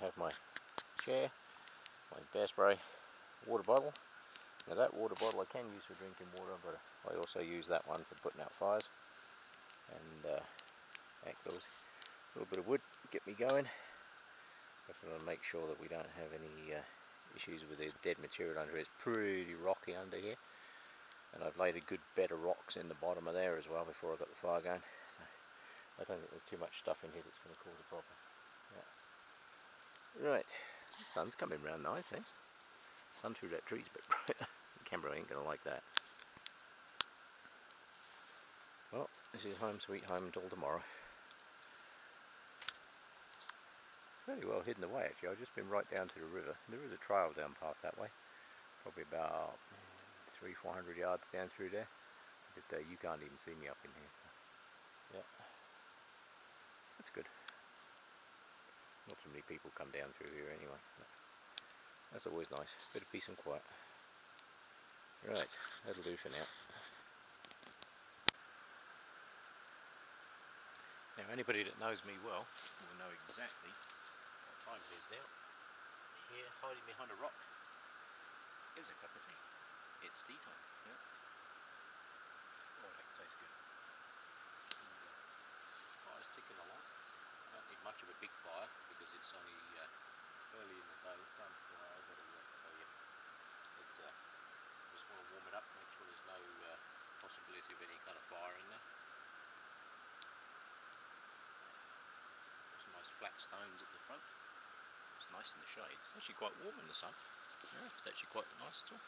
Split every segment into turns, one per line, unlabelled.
I have my chair, my bear spray, water bottle. Now that water bottle I can use for drinking water, but I also use that one for putting out fires. And that goes a little bit of wood to get me going. Just want to make sure that we don't have any issues with the dead material under here. It's pretty rocky under here, and I've laid a good bed of rocks in the bottom of there as well before I got the fire going. So I don't think there's too much stuff in here that's going to cause a problem. Yeah. Right, the sun's coming round nice, eh? Sun through that tree's a bit brighter. The camera ain't going to like that. Well, this is home sweet home until tomorrow. It's fairly well hidden away actually. I've just been right down to the river. There is a trail down past that way. Probably about 300-400 yards down through there. But you can't even see me up in here. So. Yeah. That's good. Not so many people come down through here anyway. That's always nice. Bit of peace and quiet. Right, that'll do for now. Now anybody that knows me well will know exactly what time it is now. Here, hiding behind a rock, is a cup of tea. It's tea time. Yeah. Oh, that tastes good. Fire's ticking along. I don't need much of a big fire because it's only early in the day. The sun's still out. I've got to work, so yeah. But just want to warm it up, make sure there's no possibility of any kind of fire in there. Some nice flat stones at the front. It's nice in the shade. It's actually quite warm in the sun. Yeah, it's actually quite nice at all.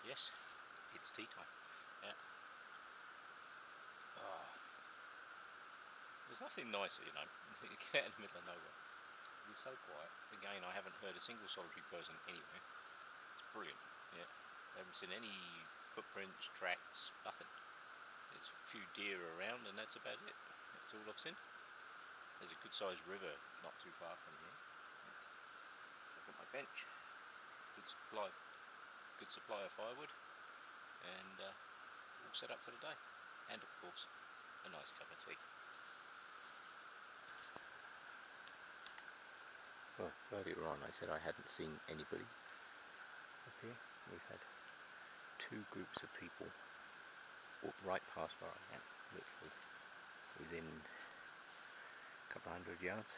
Yes, it's tea time. Yeah. Oh. There's nothing nicer, you know. You get in the middle of nowhere. It's so quiet. Again, I haven't heard a single solitary person anywhere. It's brilliant. Yeah. I haven't seen any footprints, tracks, nothing. There's a few deer around and that's about it. That's all I've seen. There's a good sized river not too far from here. I've got my bench, good supply of firewood, and all set up for the day. And of course, a nice cup of tea. Well, earlier on I said I hadn't seen anybody up here. We've had two groups of people walk right past where I am, literally within a couple of 100 yards.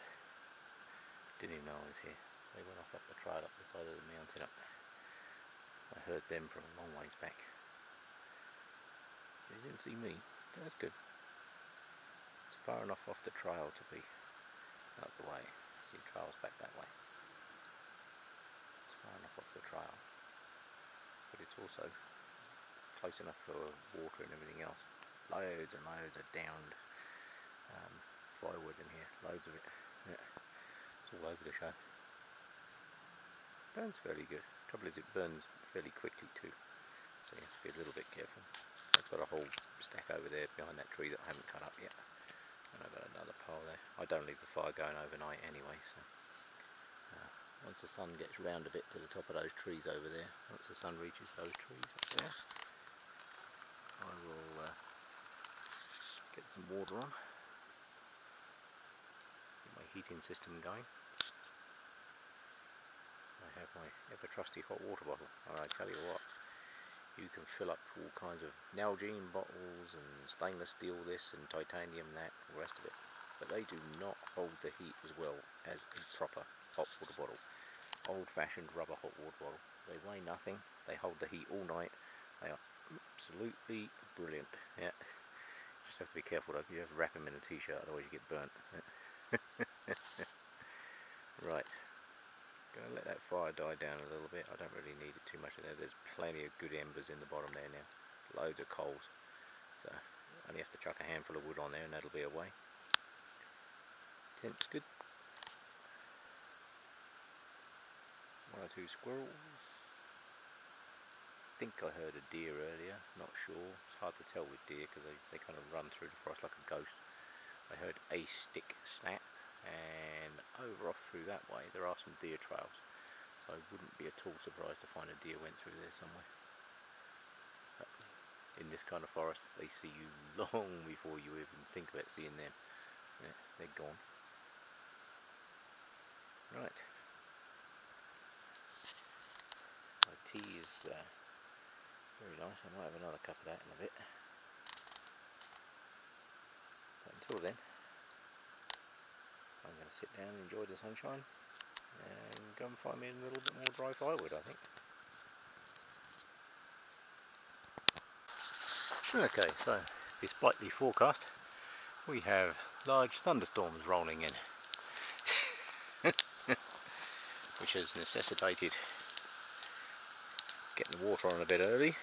Didn't even know I was here. They went off up the trail up the side of the mountain up. I heard them from a long ways back. They didn't see me. That's good. It's far enough off the trail to be out the way. See, the trail's back that way. It's far enough off the trail, but it's also close enough for water and everything else. Loads and loads of downed firewood in here. Loads of it. Yeah. It's all over the show. Burns fairly good. Trouble is it burns fairly quickly too, so you have to be a little bit careful. I've got a whole stack over there behind that tree that I haven't cut up yet, and I've got another pile there. I don't leave the fire going overnight anyway, so once the sun gets round a bit to the top of those trees over there, once the sun reaches those trees up there, I will get some water on, get my heating system going. I have my ever trusty hot water bottle, and I tell you what, you can fill up all kinds of Nalgene bottles and stainless steel this and titanium that, all the rest of it, but they do not hold the heat as well as a proper hot water bottle. Old-fashioned rubber hot water bottle. They weigh nothing, they hold the heat all night, they are absolutely brilliant. Yeah, just have to be careful though, you have to wrap them in a t-shirt, otherwise you get burnt. Right. Going to let that fire die down a little bit. I don't really need it too much in there. There's plenty of good embers in the bottom there now. Loads of coals. So I only have to chuck a handful of wood on there and that'll be away. Tent's good. One or two squirrels. I think I heard a deer earlier. Not sure. It's hard to tell with deer because they kind of run through the forest like a ghost. I heard a stick snap. And over off through that way there are some deer trails, so I wouldn't be at all surprised to find a deer went through there somewhere. But in this kind of forest they see you long before you even think about seeing them. Yeah, they're gone. Right. My tea is very nice. I might have another cup of that in a bit. But until then, I'm going to sit down and enjoy the sunshine and go and find me a little bit more dry firewood, I think. Okay, so despite the forecast, we have large thunderstorms rolling in, which has necessitated getting the water on a bit early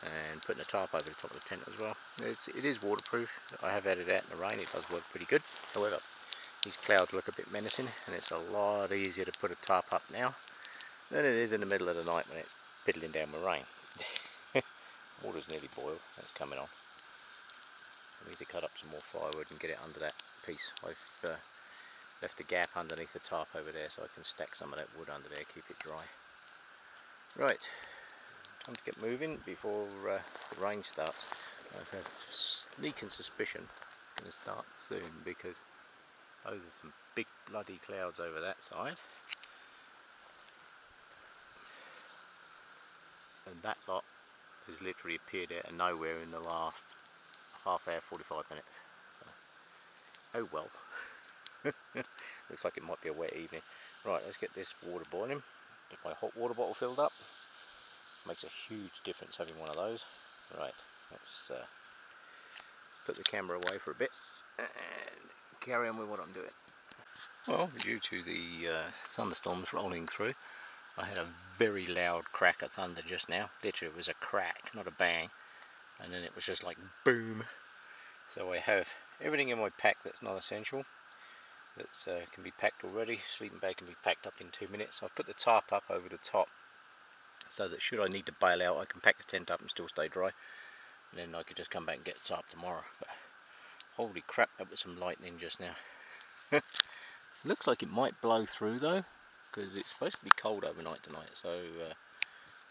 and putting a tarp over the top of the tent as well. It is waterproof. I have had it out in the rain, it does work pretty good. However, these clouds look a bit menacing and it's a lot easier to put a tarp up now than it is in the middle of the night when it's piddling down with rain. Water's nearly boiled, that's coming on. I need to cut up some more firewood and get it under that piece. I've left a gap underneath the tarp over there so I can stack some of that wood under there, keep it dry. Right, time to get moving before the rain starts. I have a sneaking suspicion it's going to start soon because those are some big bloody clouds over that side. And that lot has literally appeared out of nowhere in the last half hour, 45 minutes. So, oh well. Looks like it might be a wet evening. Right, let's get this water boiling. Get my hot water bottle filled up. Makes a huge difference having one of those. Right, let's put the camera away for a bit and carry on with what I'm doing. Well, due to the thunderstorms rolling through, I had a very loud crack of thunder just now. Literally it was a crack, not a bang. And then it was just like boom. So I have everything in my pack that's not essential. That can be packed already. Sleeping bag can be packed up in 2 minutes. I've put the tarp up over the top so that should I need to bail out I can pack the tent up and still stay dry. And then I could just come back and get the tarp tomorrow. But holy crap, that was some lightning just now. Looks like it might blow through though, because it's supposed to be cold overnight tonight, so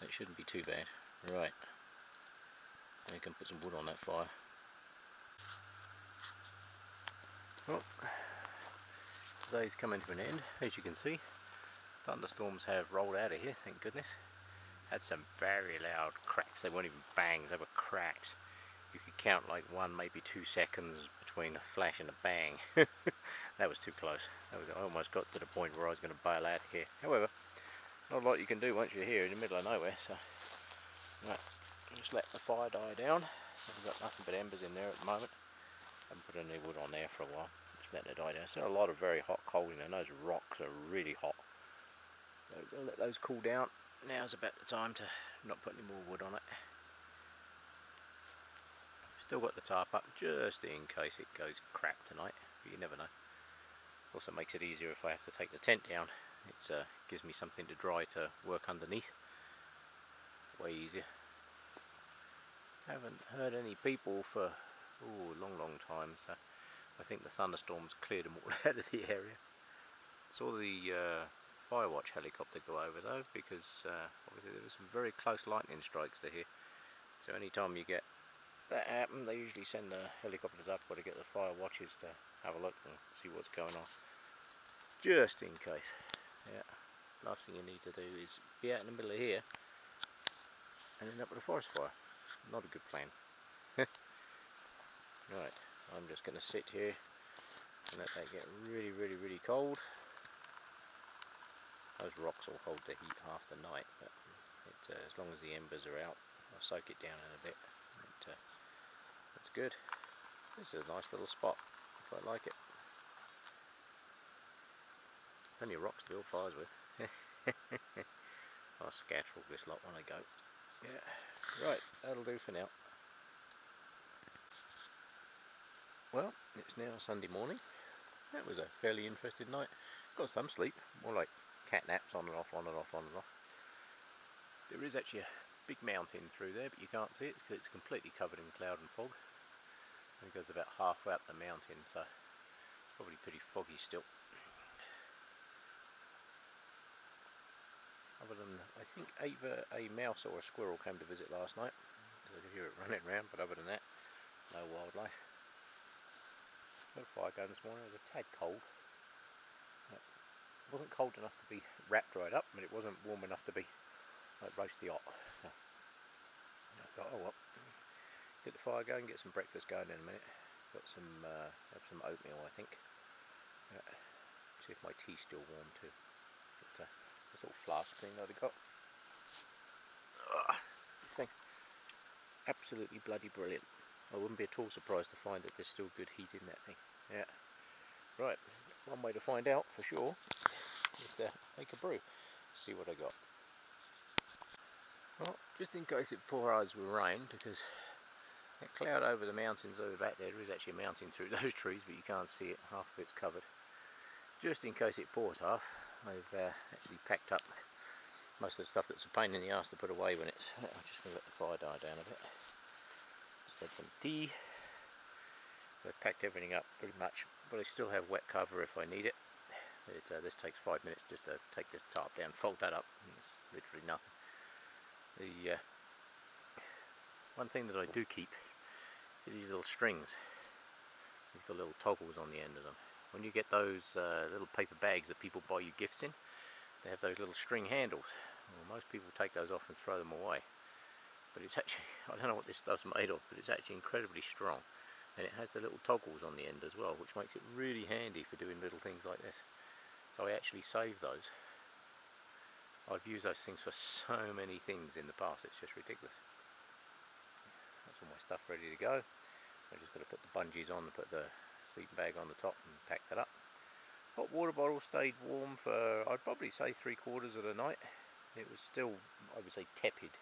it shouldn't be too bad. Right, I can put some wood on that fire. Well, today's coming to an end, as you can see. Thunderstorms have rolled out of here, thank goodness. Had some very loud cracks. They weren't even bangs, they were cracks. You could count like 1, maybe 2 seconds between a flash and a bang. That was too close. I almost got to the point where I was going to bail out of here. However, not a lot you can do once you're here in the middle of nowhere. So, right, just let the fire die down. I've got nothing but embers in there at the moment. I haven't put any wood on there for a while. Just letting it die down. So a lot of very hot coal in there. Those rocks are really hot. So we're going to let those cool down. Now's about the time to not put any more wood on it. Still got the tarp up just in case it goes crap tonight, but you never know. Also makes it easier if I have to take the tent down. It gives me something to dry to work underneath. Way easier. Haven't heard any people for a long time, so I think the thunderstorms cleared them all out of the area. Saw the Firewatch helicopter go over though, because obviously there was some very close lightning strikes to here. So anytime you get that happen, they usually send the helicopters up or to get the fire watches to have a look and see what's going on, just in case. Yeah, last thing you need to do is be out in the middle of here and end up with a forest fire. Not a good plan. Right, I'm just going to sit here and let that get really cold. Those rocks will hold the heat half the night, but as long as the embers are out, I'll soak it down in a bit. That's good. This is a nice little spot. I quite like it. Plenty of rocks to build fires with. I'll scatter all this lot when I go. Yeah, right, that'll do for now. Well, it's now Sunday morning. That was a fairly interesting night. Got some sleep, more like cat naps on and off, on and off, on and off. There is actually a big mountain through there, but you can't see it because it's completely covered in cloud and fog. And it goes about halfway up the mountain, so it's probably pretty foggy still. Other than, I think either a mouse or a squirrel came to visit last night, because I could hear it running around, but other than that, no wildlife. Got a fire going this morning, it was a tad cold. It wasn't cold enough to be wrapped right up, but it wasn't warm enough to be like roasty hot. So I thought, oh well, get the fire going, get some breakfast going in a minute. Got some, have some oatmeal, I think. See if my tea's still warm too. But, this little flask thing that I got. This thing, absolutely bloody brilliant. I wouldn't be at all surprised to find that there's still good heat in that thing. Yeah. Right, one way to find out for sure is to make a brew. See what I got. Well, just in case it pours with rain, because that cloud over the mountains over back there is actually a mountain through those trees, but you can't see it, half of it's covered. Just in case it pours half, I've actually packed up most of the stuff that's a pain in the arse to put away when it's... I'm just going to let the fire die down a bit. Just had some tea. So I've packed everything up pretty much, but I still have wet cover if I need it. This takes 5 minutes just to take this tarp down, fold that up, and it's literally nothing. The one thing that I do keep is these little strings. These got little toggles on the end of them. When you get those little paper bags that people buy you gifts in, they have those little string handles. Well, most people take those off and throw them away. But it's actually, I don't know what this stuff's made of, but it's actually incredibly strong. And it has the little toggles on the end as well, which makes it really handy for doing little things like this. So I actually save those. I've used those things for so many things in the past, it's just ridiculous. That's all my stuff ready to go. I just got to put the bungees on and put the sleeping bag on the top and pack that up. Hot water bottle stayed warm for, I'd probably say 3/4 of the night. It was still, I would say, tepid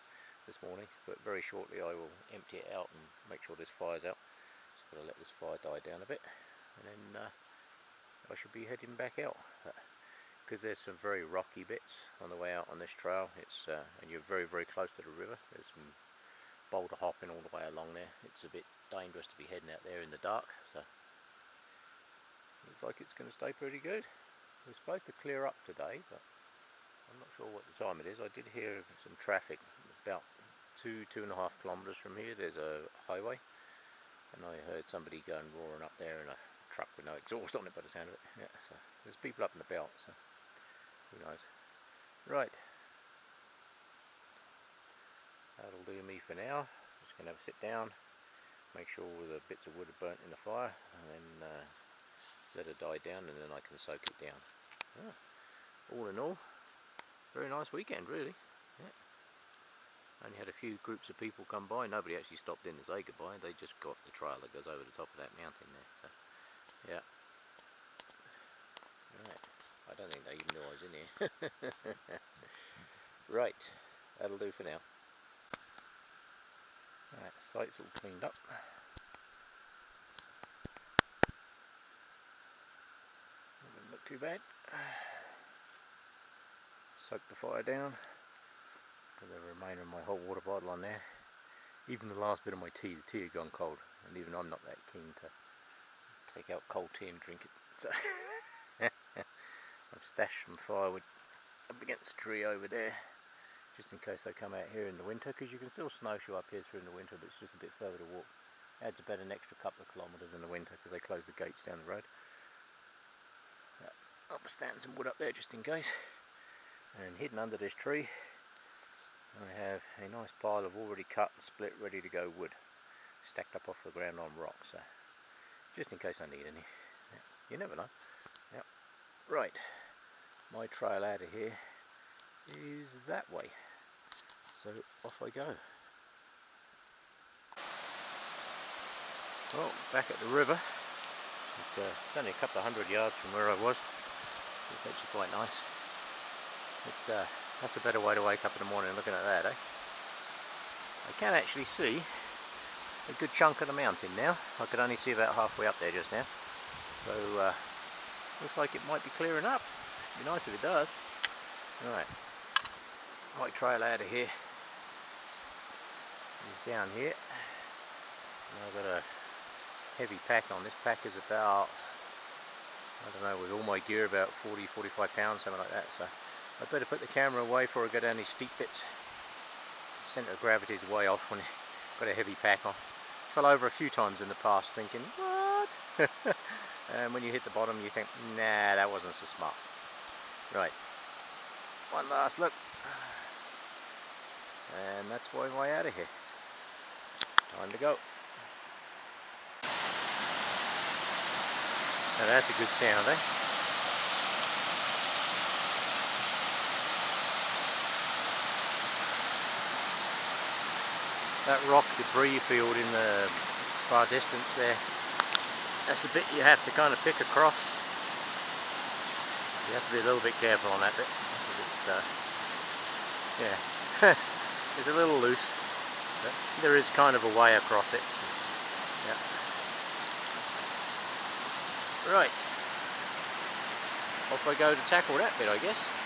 this morning, but very shortly I will empty it out and make sure this fire's out. Just got to let this fire die down a bit, and then I should be heading back out. Because there's some very rocky bits on the way out on this trail. It's and you're very, very close to the river. There's some boulder hopping all the way along there. It's a bit dangerous to be heading out there in the dark. So looks like it's going to stay pretty good. We're supposed to clear up today, but I'm not sure what the time it is. I did hear some traffic. About 2.5 kilometres from here there's a highway, and I heard somebody going roaring up there in a truck with no exhaust on it by the sound of it. Yeah, so there's people up in the belt, so who knows. Right, that'll do me for now. Just going to have a sit down, make sure all the bits of wood are burnt in the fire, and then let it die down, and then I can soak it down. Yeah. All in all, very nice weekend really. Yeah. Only had a few groups of people come by. Nobody actually stopped in to say goodbye. They just got the trail that goes over the top of that mountain there. So, yeah. Right. I don't think they even knew I was in here. Right. That'll do for now. Right, site's all cleaned up. Doesn't look too bad. Soak the fire down. Put the remainder of my hot water bottle on there. Even the last bit of my tea, the tea had gone cold, and even I'm not that keen to take out cold tea and drink it. So I've stashed some firewood up against the tree over there, just in case I come out here in the winter, because you can still snowshoe up here through in the winter, but it's just a bit further to walk. Adds about an extra couple of kilometres in the winter because they close the gates down the road. I'll stand some wood up there just in case. And hidden under this tree I have a nice pile of already cut and split ready to go wood, stacked up off the ground on rocks, so just in case I need any. Yeah, you never know. Yep. Right, my trail out of here is that way, so off I go. Well, back at the river. It's only a couple of 100 yards from where I was. It's actually quite nice. That's a better way to wake up in the morning looking at that, eh? I can actually see a good chunk of the mountain now. I could only see about halfway up there just now. So, looks like it might be clearing up. It'd be nice if it does. Alright, my trail out of here is down here. And I've got a heavy pack on. This pack is about, I don't know, with all my gear about 40-45 pounds, something like that. So I better put the camera away before I go down these steep bits. The centre of gravity is way off when you've got a heavy pack on. Fell over a few times in the past thinking, what? And when you hit the bottom you think, nah, that wasn't so smart.
Right, one last look, and that's my way out of here. Time to go. Now that's a good sound, eh? That rock debris field in the far distance there, that's the bit you have to kind of pick across. You have to be a little bit careful on that bit, because it's, yeah, it's a little loose, but there is kind of a way across it. Yeah. Right, off I go to tackle that bit, I guess.